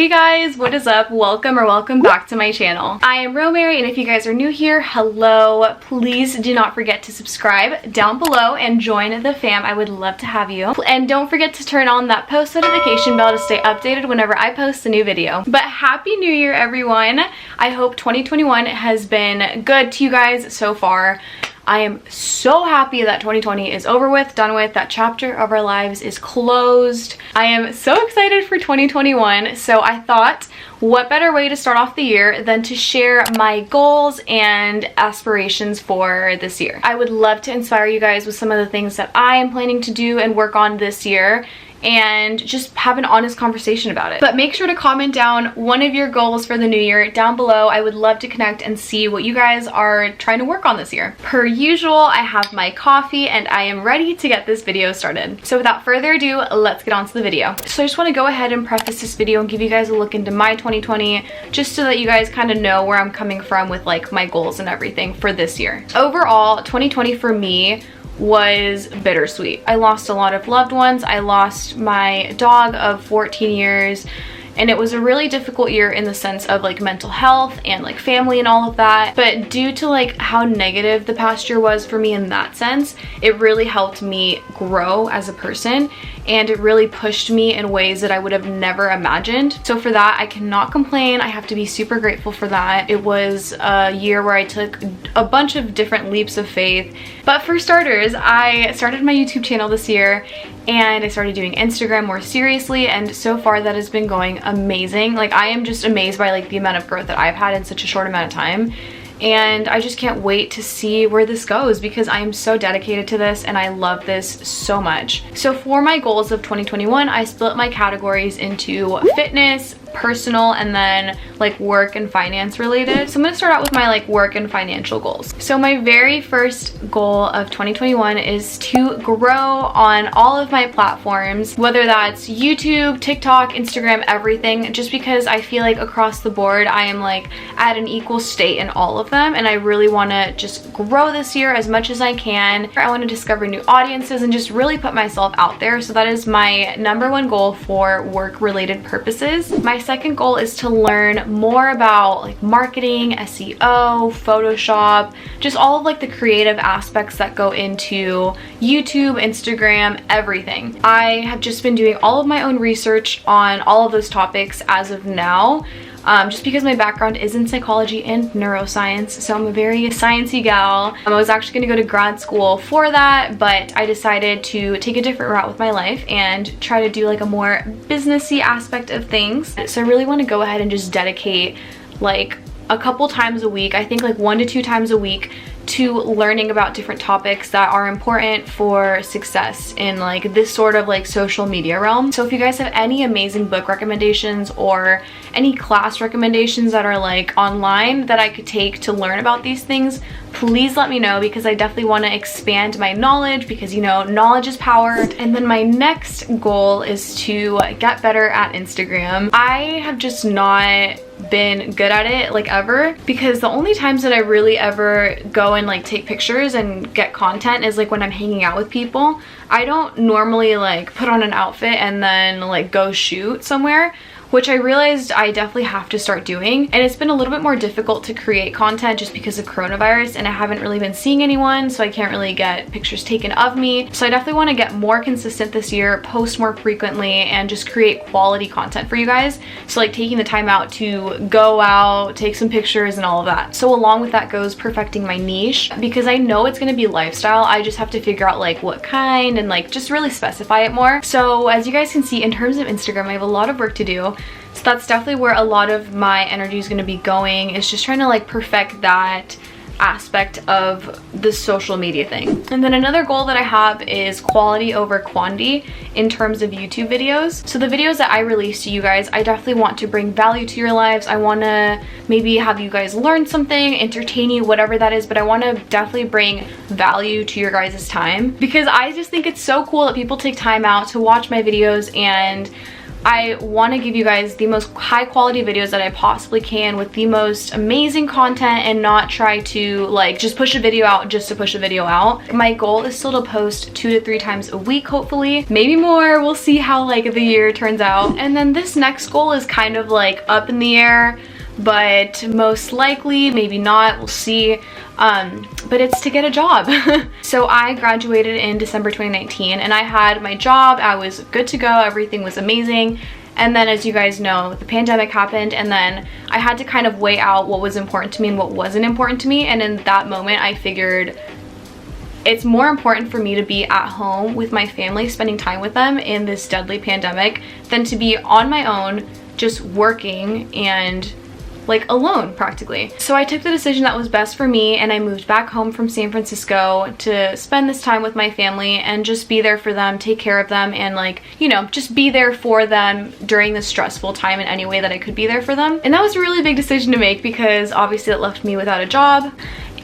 Hey guys, what is up? Welcome back to my channel. I am Romary, and if you guys are new here, hello. Please do not forget to subscribe down below and join the fam. I would love to have you. And don't forget to turn on that post notification bell to stay updated whenever I post a new video. But happy new year, everyone. I hope 2021 has been good to you guys so far. I am so happy that 2020 is over with, done with, that chapter of our lives is closed. I am so excited for 2021, so I thought, what better way to start off the year than to share my goals and aspirations for this year. I would love to inspire you guys with some of the things that I am planning to do and work on this year, and just have an honest conversation about it. But make sure to comment down one of your goals for the new year down below. I would love to connect and see what you guys are trying to work on this year. Per usual, I have my coffee and I am ready to get this video started. So without further ado, let's get on to the video. So I just want to go ahead and preface this video and give you guys a look into my 2020, just so that you guys kind of know where I'm coming from with like my goals and everything for this year. Overall, 2020 for me was bittersweet. I lost a lot of loved ones. I lost my dog of 14 years, and it was a really difficult year in the sense of like mental health and like family and all of that. But due to like how negative the past year was for me in that sense, it really helped me grow as a person, and it really pushed me in ways that I would have never imagined. So for that, I cannot complain. I have to be super grateful for that. It was a year where I took a bunch of different leaps of faith. But for starters, I started my YouTube channel this year, and I started doing Instagram more seriously, and so far that has been going amazing. Like, I am just amazed by like the amount of growth that I've had in such a short amount of time. And I just can't wait to see where this goes, because I am so dedicated to this and I love this so much. So for my goals of 2021, I split my categories into fitness, personal, and then like work and finance related. So I'm gonna start out with my like work and financial goals. So my very first goal of 2021 is to grow on all of my platforms, whether that's YouTube, TikTok, Instagram, everything, just because I feel like across the board I am like at an equal state in all of them, and I really want to just grow this year as much as I can. I want to discover new audiences and just really put myself out there. So that is my number one goal for work related purposes. My second goal is to learn more about like marketing, SEO, Photoshop, just all of like the creative aspects that go into YouTube, Instagram, everything. I have just been doing all of my own research on all of those topics as of now. Just because my background is in psychology and neuroscience, so I'm a very sciencey gal. I was actually gonna go to grad school for that, but I decided to take a different route with my life and try to do like a more businessy aspect of things. So I really want to go ahead and just dedicate like a couple times a week, I think like 1 to 2 times a week, to learning about different topics that are important for success in like this sort of like social media realm. So if you guys have any amazing book recommendations or any class recommendations that are like online that I could take to learn about these things, please let me know, because I definitely want to expand my knowledge, because you know, knowledge is power. And then my next goal is to get better at Instagram. I have just not been good at it like ever, because the only times that I really ever go and like take pictures and get content is like when I'm hanging out with people. I don't normally like put on an outfit and then like go shoot somewhere, which I realized I definitely have to start doing. And it's been a little bit more difficult to create content just because of coronavirus, and I haven't really been seeing anyone, so I can't really get pictures taken of me. So I definitely want to get more consistent this year, post more frequently, and just create quality content for you guys. So like taking the time out to go out, take some pictures and all of that. So along with that goes perfecting my niche, because I know it's going to be lifestyle. I just have to figure out like what kind and like just really specify it more. So as you guys can see, in terms of Instagram, I have a lot of work to do. So that's definitely where a lot of my energy is going to be going, is just trying to like perfect that aspect of the social media thing. And then another goal that I have is quality over quantity in terms of YouTube videos. So the videos that I release to you guys, I definitely want to bring value to your lives. I want to maybe have you guys learn something, entertain you, whatever that is, but I want to definitely bring value to your guys' time, because I just think it's so cool that people take time out to watch my videos and I want to give you guys the most high quality videos that I possibly can with the most amazing content and not try to like just push a video out just to push a video out. My goal is still to post 2 to 3 times a week, hopefully. Maybe more. We'll see how like the year turns out. And then this next goal is kind of like up in the air, but most likely, maybe not, we'll see. But it's to get a job. So I graduated in December 2019 and I had my job. I was good to go. Everything was amazing. And then, as you guys know, the pandemic happened, and then I had to kind of weigh out what was important to me and what wasn't important to me. And in that moment, I figured it's more important for me to be at home with my family, spending time with them in this deadly pandemic, than to be on my own, just working and like alone practically. So I took the decision that was best for me, and I moved back home from San Francisco to spend this time with my family and just be there for them, take care of them, and like, you know, just be there for them during this stressful time in any way that I could be there for them. And that was a really big decision to make because obviously it left me without a job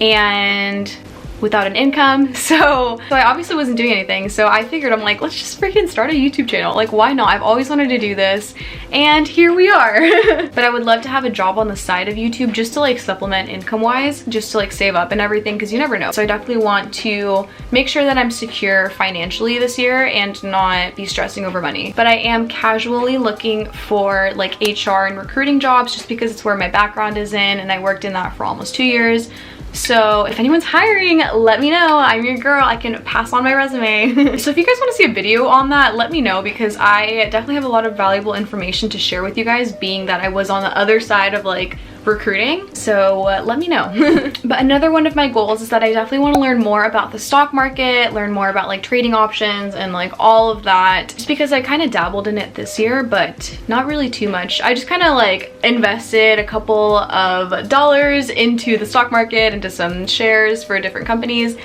and without an income, so I obviously wasn't doing anything. So I figured, I'm like, let's just freaking start a YouTube channel. Like, why not? I've always wanted to do this, and here we are. But I would love to have a job on the side of YouTube just to like supplement income wise, just to like save up and everything, because you never know. So I definitely want to make sure that I'm secure financially this year and not be stressing over money. But I am casually looking for like HR and recruiting jobs just because it's where my background is in, and I worked in that for almost 2 years. So if anyone's hiring, let me know. I'm your girl. I can pass on my resume. So if you guys want to see a video on that, let me know, because I definitely have a lot of valuable information to share with you guys, being that I was on the other side of like recruiting. So let me know. But another one of my goals is that I definitely want to learn more about the stock market, learn more about like trading options and like all of that, just because I kind of dabbled in it this year, but not really too much. I just kind of like invested a couple of dollars into the stock market, into some shares for different companies,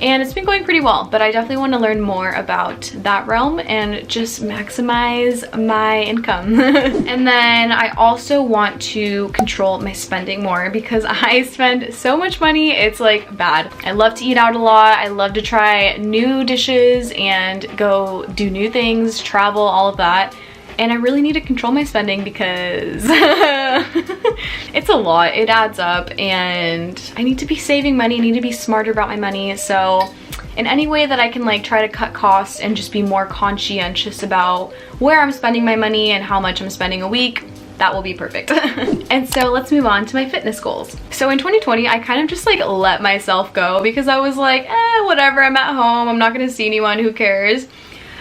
and it's been going pretty well. But I definitely want to learn more about that realm and just maximize my income. And then I also want to control my spending more, because I spend so much money, it's like bad. I love to eat out a lot. I love to try new dishes and go do new things, travel, all of that. And I really need to control my spending because it's a lot. It adds up, and I need to be saving money. I need to be smarter about my money. So in any way that I can like try to cut costs and just be more conscientious about where I'm spending my money and how much I'm spending a week, that will be perfect. And so let's move on to my fitness goals. So in 2020, I kind of just like let myself go, because I was like, whatever, I'm at home. I'm not gonna see anyone, who cares?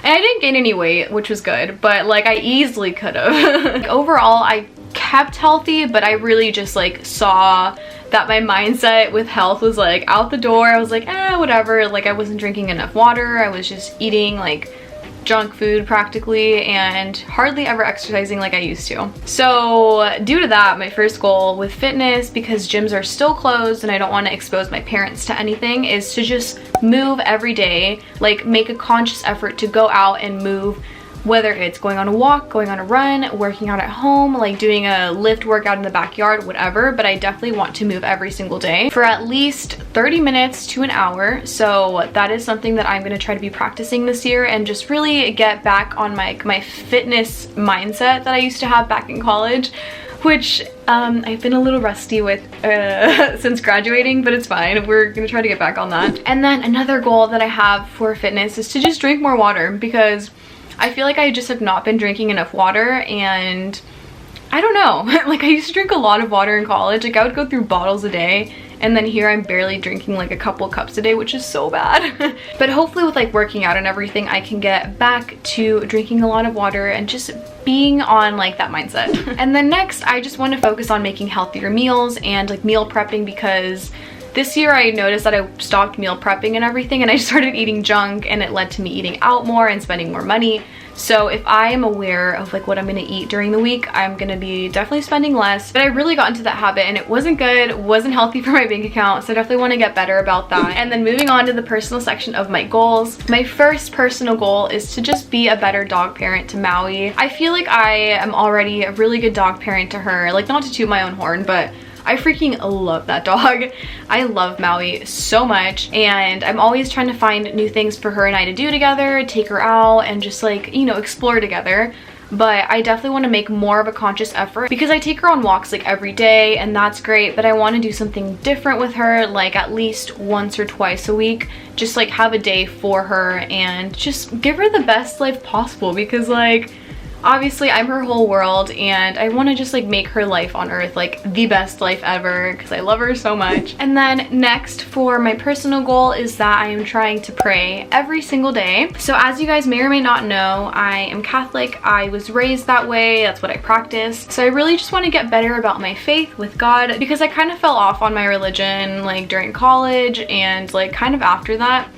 And I didn't gain any weight, which was good, but like I easily could have. Overall, I kept healthy, but I really just like saw that my mindset with health was like out the door. I was like, whatever. Like I wasn't drinking enough water. I was just eating like junk food practically, and hardly ever exercising like I used to. So due to that, my first goal with fitness, because gyms are still closed and I don't want to expose my parents to anything, is to just move every day, like make a conscious effort to go out and move, whether it's going on a walk, going on a run, working out at home, like doing a lift workout in the backyard, whatever. But I definitely want to move every single day for at least 30 minutes to an hour. So that is something that I'm going to try to be practicing this year, and just really get back on my fitness mindset that I used to have back in college, which I've been a little rusty with since graduating, but it's fine. We're gonna try to get back on that. And then another goal that I have for fitness is to just drink more water, because I feel like I just have not been drinking enough water, and I don't know. Like I used to drink a lot of water in college. Like I would go through bottles a day, and then here I'm barely drinking like a couple cups a day, which is so bad. But hopefully with like working out and everything, I can get back to drinking a lot of water and just being on like that mindset. And then next, I just want to focus on making healthier meals and like meal prepping, because this year I noticed that I stopped meal prepping and everything, and I started eating junk, and it led to me eating out more and spending more money. So if I am aware of like what I'm gonna eat during the week, I'm gonna be definitely spending less. But I really got into that habit, and it wasn't good, it wasn't healthy for my bank account, so I definitely wanna get better about that. And then moving on to the personal section of my goals. My first personal goal is to just be a better dog parent to Maui. I feel like I am already a really good dog parent to her. Like, not to toot my own horn, but I freaking love that dog. I love Maui so much, and I'm always trying to find new things for her and I to do together, take her out, and just like, you know, explore together. but I definitely want to make more of a conscious effort because I take her on walks like every day and that's great, but I want to do something different with her, like at least once or twice a week. Just like have a day for her and just give her the best life possible, because like obviously I'm her whole world and I want to just like make her life on earth like the best life ever because I love her so much. And then next for my personal goal is that I am trying to pray every single day. So as you guys may or may not know, I am Catholic. I was raised that way. That's what I practice. So I really just want to get better about my faith with God because I kind of fell off on my religion like during college and like kind of after that.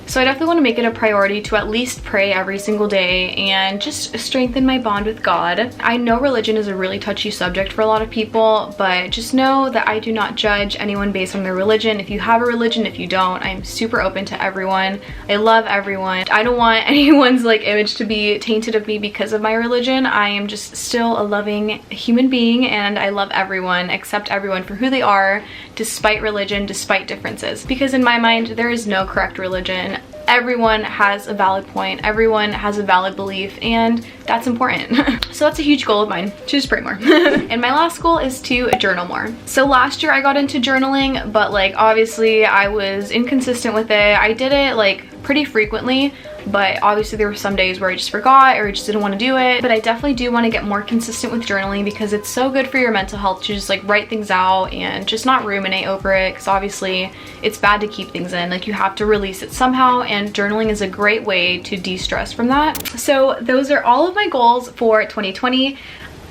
So I definitely want to make it a priority to at least pray every single day and just strengthen my bond with God. I know religion is a really touchy subject for a lot of people, but just know that I do not judge anyone based on their religion. If you have a religion, if you don't, I'm super open to everyone. I love everyone. I don't want anyone's like image to be tainted of me because of my religion. I am just still a loving human being and I love everyone, accept everyone for who they are, despite religion, despite differences. Because in my mind, there is no correct religion. Everyone has a valid point, everyone has a valid belief, and that's important. So that's a huge goal of mine, to just pray more. And my last goal is to journal more. So last year I got into journaling, but like obviously I was inconsistent with it. I did it like pretty frequently, but obviously there were some days where I just forgot or I just didn't want to do it. But I definitely do want to get more consistent with journaling because it's so good for your mental health to just like write things out and just not ruminate over it, because obviously it's bad to keep things in. Like you have to release it somehow, and journaling is a great way to de-stress from that. So those are all of my goals for 2020,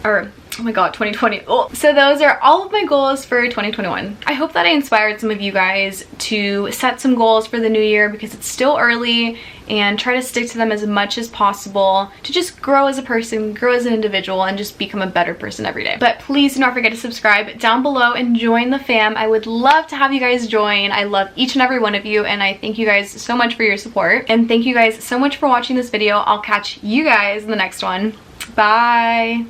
or oh my god, 2020. Oh. So those are all of my goals for 2021. I hope that I inspired some of you guys to set some goals for the new year because it's still early, and try to stick to them as much as possible to just grow as a person, grow as an individual, and just become a better person every day. But please do not forget to subscribe down below and join the fam. I would love to have you guys join. I love each and every one of you, and I thank you guys so much for your support. And thank you guys so much for watching this video. I'll catch you guys in the next one. Bye!